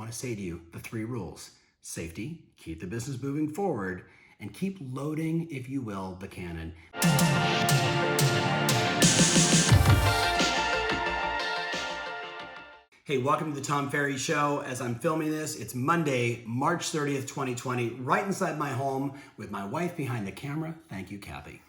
want to say to you the 3 rules. Safety, keep the business moving forward, and keep loading, if you will, the cannon. Hey, welcome to the Tom Ferry Show. As I'm filming this, it's Monday, March 30th, 2020, right inside my home with my wife behind the camera. Thank you, Kathy.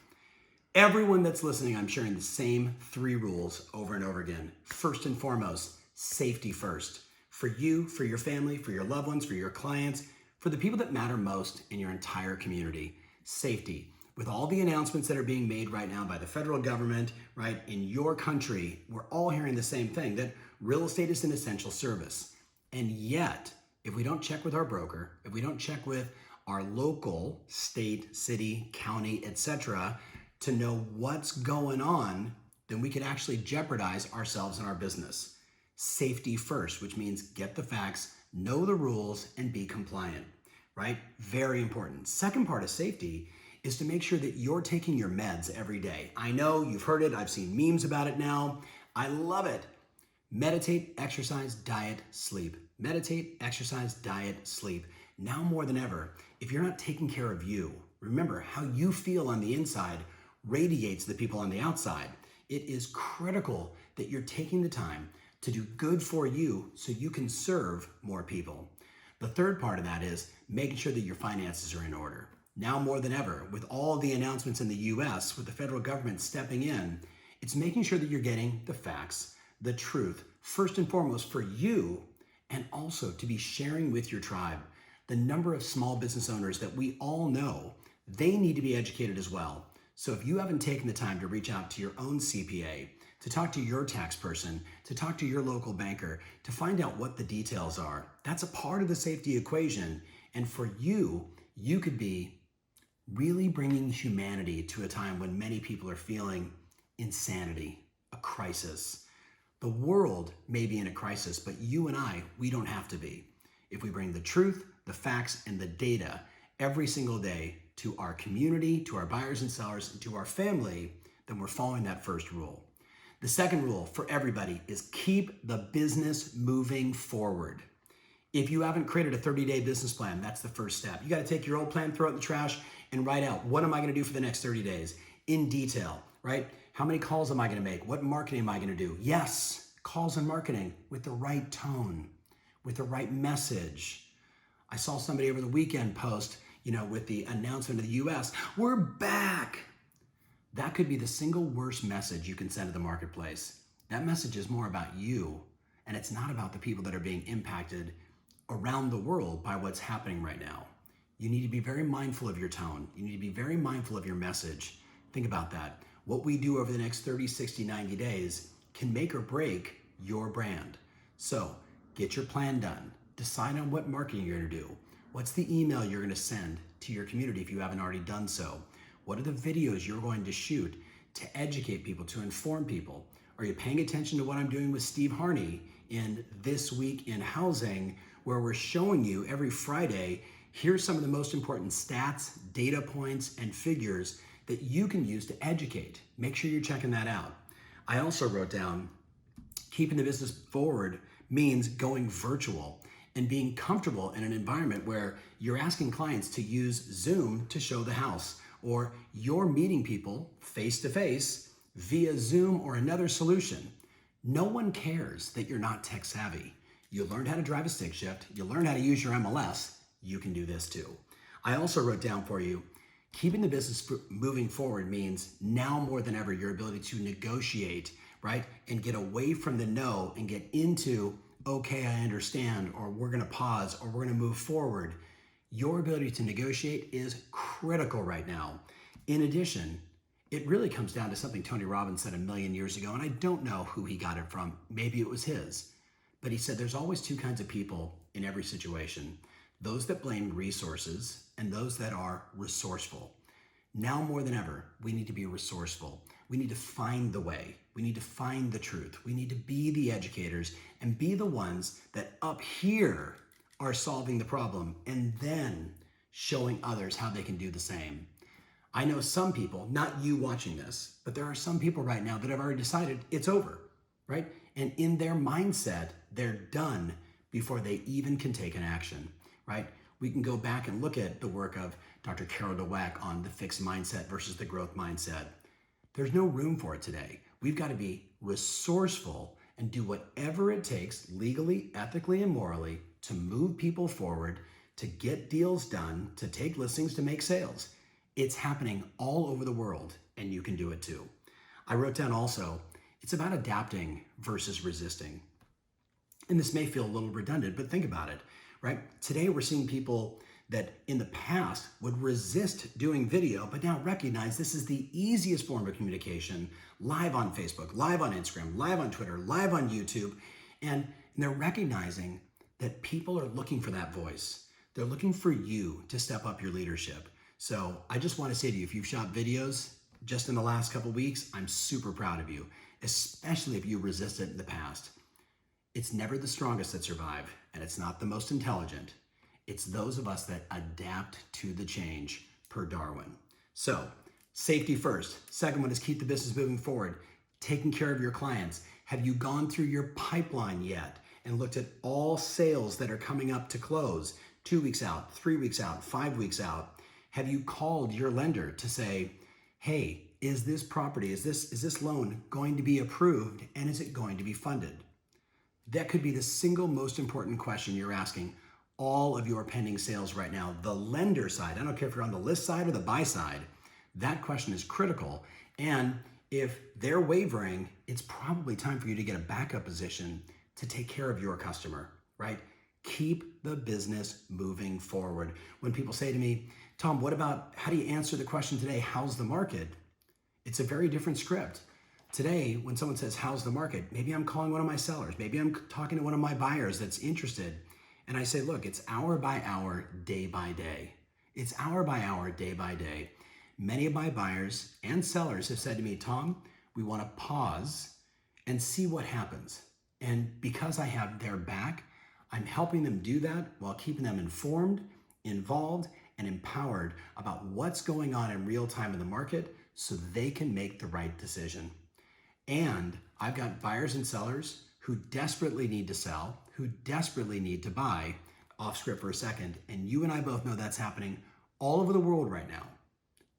Everyone that's listening, I'm sharing the same 3 rules over and over again. First and foremost, safety first. For you, for your family, for your loved ones, for your clients, for the people that matter most in your entire community. Safety. With all the announcements that are being made right now by the federal government, right, in your country, we're all hearing the same thing, that real estate is an essential service. And yet, if we don't check with our broker, if we don't check with our local, state, city, county, etc., to know what's going on, then we could actually jeopardize ourselves and our business. Safety first, which means get the facts, know the rules, and be compliant, right? Very important. Second part of safety is to make sure that you're taking your meds every day. I know you've heard it. I've seen memes about it now. I love it. Meditate, exercise, diet, sleep. Meditate, exercise, diet, sleep. Now more than ever, if you're not taking care of you, remember how you feel on the inside radiates the people on the outside. It is critical that you're taking the time to do good for you so you can serve more people. The third part of that is making sure that your finances are in order. Now more than ever, with all the announcements in the US, with the federal government stepping in, it's making sure that you're getting the facts, the truth, first and foremost for you, and also to be sharing with your tribe. The number of small business owners that we all know, they need to be educated as well. So if you haven't taken the time to reach out to your own CPA, to talk to your tax person, to talk to your local banker, to find out what the details are, that's a part of the safety equation. And for you, you could be really bringing humanity to a time when many people are feeling insanity, a crisis. The world may be in a crisis, but you and I, we don't have to be. If we bring the truth, the facts, and the data every single day to our community, to our buyers and sellers, and to our family, then we're following that first rule. The second rule for everybody is keep the business moving forward. If you haven't created a 30-day business plan, that's the first step. You got to take your old plan, throw it in the trash, and write out, what am I going to do for the next 30 days in detail, right? How many calls am I going to make? What marketing am I going to do? Yes, calls and marketing with the right tone, with the right message. I saw somebody over the weekend post, with the announcement of the US, we're back. That could be the single worst message you can send to the marketplace. That message is more about you, and it's not about the people that are being impacted around the world by what's happening right now. You need to be very mindful of your tone. You need to be very mindful of your message. Think about that. What we do over the next 30, 60, 90 days can make or break your brand. So get your plan done. Decide on what marketing you're going to do. What's the email you're going to send to your community if you haven't already done so? What are the videos you're going to shoot to educate people, to inform people? Are you paying attention to what I'm doing with Steve Harney in This Week in Housing, where we're showing you every Friday, here's some of the most important stats, data points, and figures that you can use to educate. Make sure you're checking that out. I also wrote down, keeping the business forward means going virtual and being comfortable in an environment where you're asking clients to use Zoom to show the house, or you're meeting people face-to-face via Zoom or another solution. No one cares that you're not tech savvy. You learned how to drive a stick shift, you learned how to use your MLS, you can do this too. I also wrote down for you, keeping the business moving forward means now more than ever, your ability to negotiate, right? And get away from the no and get into, okay, I understand, or we're gonna pause, or we're gonna move forward. Your ability to negotiate is critical right now. In addition, it really comes down to something Tony Robbins said a million years ago, and I don't know who he got it from. Maybe it was his. But he said there's always 2 kinds of people in every situation. Those that blame resources and those that are resourceful. Now more than ever, we need to be resourceful. We need to find the way. We need to find the truth. We need to be the educators and be the ones that up here are solving the problem and then showing others how they can do the same. I know some people, not you watching this, but there are some people right now that have already decided it's over, right? And in their mindset, they're done before they even can take an action, right? We can go back and look at the work of Dr. Carol Dweck on the fixed mindset versus the growth mindset. There's no room for it today. We've got to be resourceful and do whatever it takes legally, ethically, and morally to move people forward, to get deals done, to take listings, to make sales. It's happening all over the world, and you can do it too. I wrote down also, it's about adapting versus resisting. And this may feel a little redundant, but think about it, right? Today we're seeing people that in the past would resist doing video, but now recognize this is the easiest form of communication, live on Facebook, live on Instagram, live on Twitter, live on YouTube. And they're recognizing that people are looking for that voice. They're looking for you to step up your leadership. So I just want to say to you, if you've shot videos just in the last couple of weeks, I'm super proud of you, especially if you resisted in the past. It's never the strongest that survive, and it's not the most intelligent. It's those of us that adapt to the change, per Darwin. So, safety first. Second one is keep the business moving forward. Taking care of your clients. Have you gone through your pipeline yet and looked at all sales that are coming up to close? 2 weeks out, 3 weeks out, 5 weeks out. Have you called your lender to say, hey, is this property, is this loan going to be approved, and is it going to be funded? That could be the single most important question you're asking all of your pending sales right now. The lender side, I don't care if you're on the list side or the buy side, that question is critical. And if they're wavering, it's probably time for you to get a backup position to take care of your customer, right? Keep the business moving forward. When people say to me, Tom, how do you answer the question today, how's the market? It's a very different script. Today, when someone says, how's the market? Maybe I'm calling one of my sellers. Maybe I'm talking to one of my buyers that's interested. And I say, look, it's hour by hour, day by day. It's hour by hour, day by day. Many of my buyers and sellers have said to me, Tom, we want to pause and see what happens. And because I have their back, I'm helping them do that while keeping them informed, involved, and empowered about what's going on in real time in the market so they can make the right decision. And I've got buyers and sellers who desperately need to sell, who desperately need to buy, off script for a second. And you and I both know that's happening all over the world right now.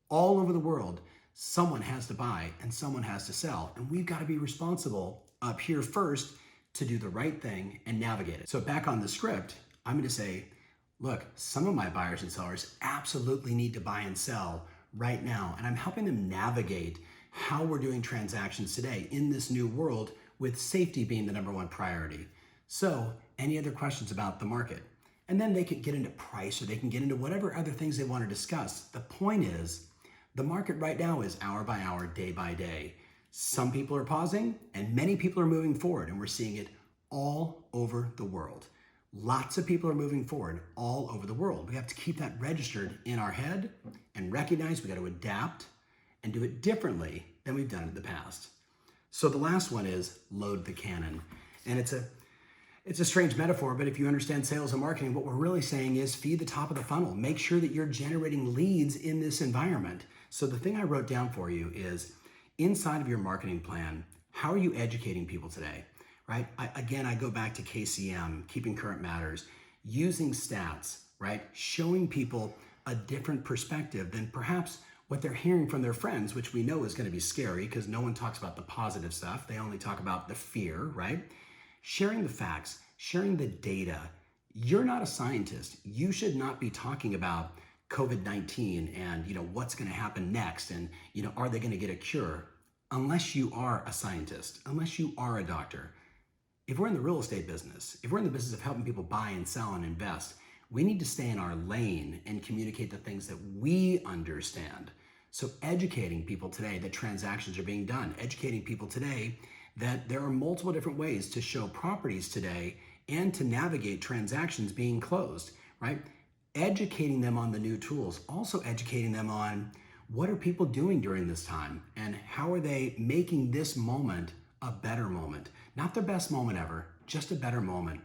All over the world, someone has to buy and someone has to sell. And we've got to be responsible up here first to do the right thing and navigate it. So back on the script, I'm going to say, look, some of my buyers and sellers absolutely need to buy and sell right now. And I'm helping them navigate how we're doing transactions today in this new world, with safety being the number one priority. So any other questions about the market? And then they can get into price, or they can get into whatever other things they want to discuss. The point is, the market right now is hour by hour, day by day. Some people are pausing and many people are moving forward, and we're seeing it all over the world. Lots of people are moving forward all over the world. We have to keep that registered in our head and recognize we got to adapt and do it differently than we've done in the past. So the last one is load the cannon. And it's a strange metaphor, but if you understand sales and marketing, what we're really saying is feed the top of the funnel. Make sure that you're generating leads in this environment. So the thing I wrote down for you is, inside of your marketing plan, how are you educating people today, right? I go back to KCM, Keeping Current Matters, using stats, right? Showing people a different perspective than perhaps what they're hearing from their friends, which we know is going to be scary because no one talks about the positive stuff. They only talk about the fear, right? Sharing the facts, sharing the data. You're not a scientist. You should not be talking about COVID-19 and, what's going to happen next and, are they going to get a cure? Unless you are a scientist, unless you are a doctor. If we're in the real estate business, if we're in the business of helping people buy and sell and invest, we need to stay in our lane and communicate the things that we understand. So educating people today that transactions are being done, educating people today that there are multiple different ways to show properties today and to navigate transactions being closed, right? Educating them on the new tools, also educating them on what are people doing during this time and how are they making this moment a better moment. Not the best moment ever, just a better moment.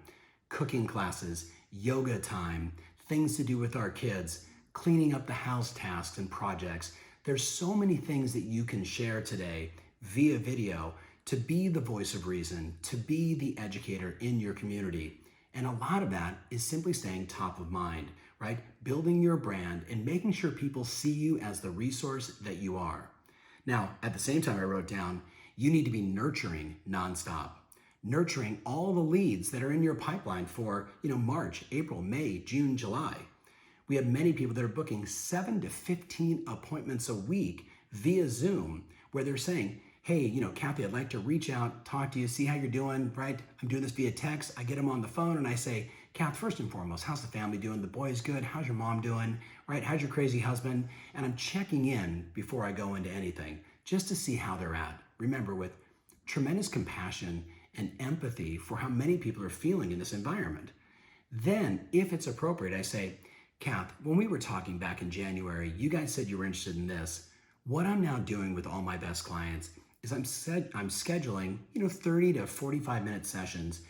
Cooking classes, yoga time, things to do with our kids, cleaning up the house tasks and projects. There's so many things that you can share today via video to be the voice of reason, to be the educator in your community. And a lot of that is simply staying top of mind, right? Building your brand and making sure people see you as the resource that you are. Now, at the same time, I wrote down, you need to be nurturing nonstop. Nurturing all the leads that are in your pipeline for, March, April, May, June, July. We have many people that are booking 7 to 15 appointments a week via Zoom where they're saying, hey, Kathy, I'd like to reach out, talk to you, see how you're doing, right? I'm doing this via text. I get them on the phone and I say, Kath, first and foremost, how's the family doing? The boys good? How's your mom doing? Right? How's your crazy husband? And I'm checking in before I go into anything just to see how they're at. Remember, with tremendous compassion and empathy for how many people are feeling in this environment. Then, if it's appropriate, I say, Kath, when we were talking back in January, you guys said you were interested in this. What I'm now doing with all my best clients is I'm scheduling, 30 to 45 minute sessions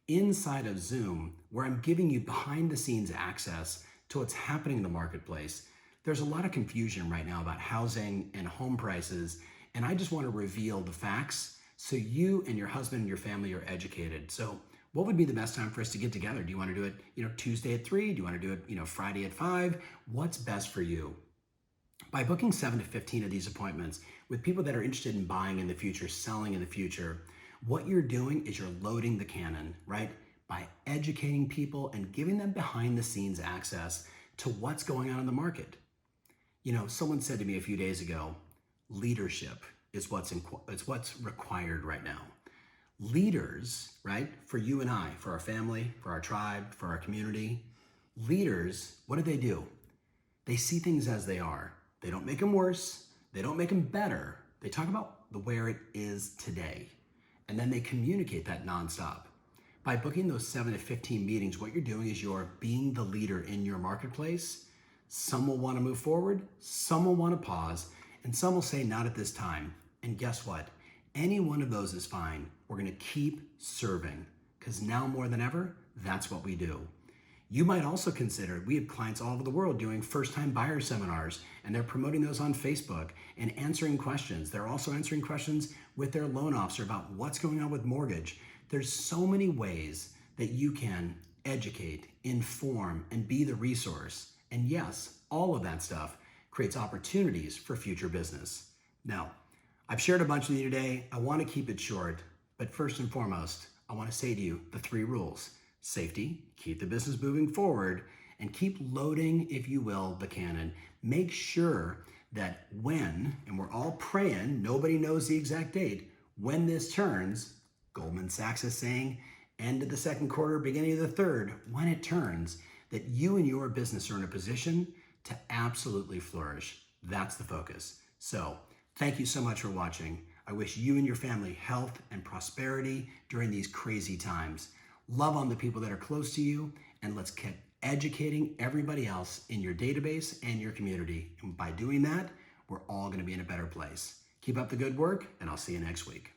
inside of Zoom where I'm giving you behind the scenes access to what's happening in the marketplace. There's a lot of confusion right now about housing and home prices, and I just want to reveal the facts so you and your husband and your family are educated. So what would be the best time for us to get together? Do you want to do it, Tuesday at 3? Do you want to do it, Friday at 5? What's best for you? By booking 7 to 15 of these appointments with people that are interested in buying in the future, selling in the future, what you're doing is you're loading the cannon, right? By educating people and giving them behind the scenes access to what's going on in the market. Someone said to me a few days ago, leadership is what's required right now. Leaders, right? For you and I, for our family, for our tribe, for our community, leaders, what do? They see things as they are. They don't make them worse. They don't make them better. They talk about where it is today. And then they communicate that nonstop. By booking those 7 to 15 meetings, what you're doing is you're being the leader in your marketplace. Some will want to move forward, some will want to pause, and some will say not at this time. And guess what? Any one of those is fine. We're going to keep serving because now more than ever, that's what we do. You might also consider, we have clients all over the world doing first-time buyer seminars, and they're promoting those on Facebook and answering questions. They're also answering questions with their loan officer about what's going on with mortgage. There's so many ways that you can educate, inform, and be the resource. And yes, all of that stuff creates opportunities for future business. Now, I've shared a bunch with you today. I want to keep it short, but first and foremost, I want to say to you the 3 rules. Safety, keep the business moving forward, and keep loading, if you will, the cannon. Make sure that when, and we're all praying, nobody knows the exact date, when this turns, Goldman Sachs is saying, end of the second quarter, beginning of the third, when it turns, that you and your business are in a position to absolutely flourish. That's the focus. So, thank you so much for watching. I wish you and your family health and prosperity during these crazy times. Love on the people that are close to you, and let's keep educating everybody else in your database and your community. And by doing that, we're all going to be in a better place. Keep up the good work, and I'll see you next week.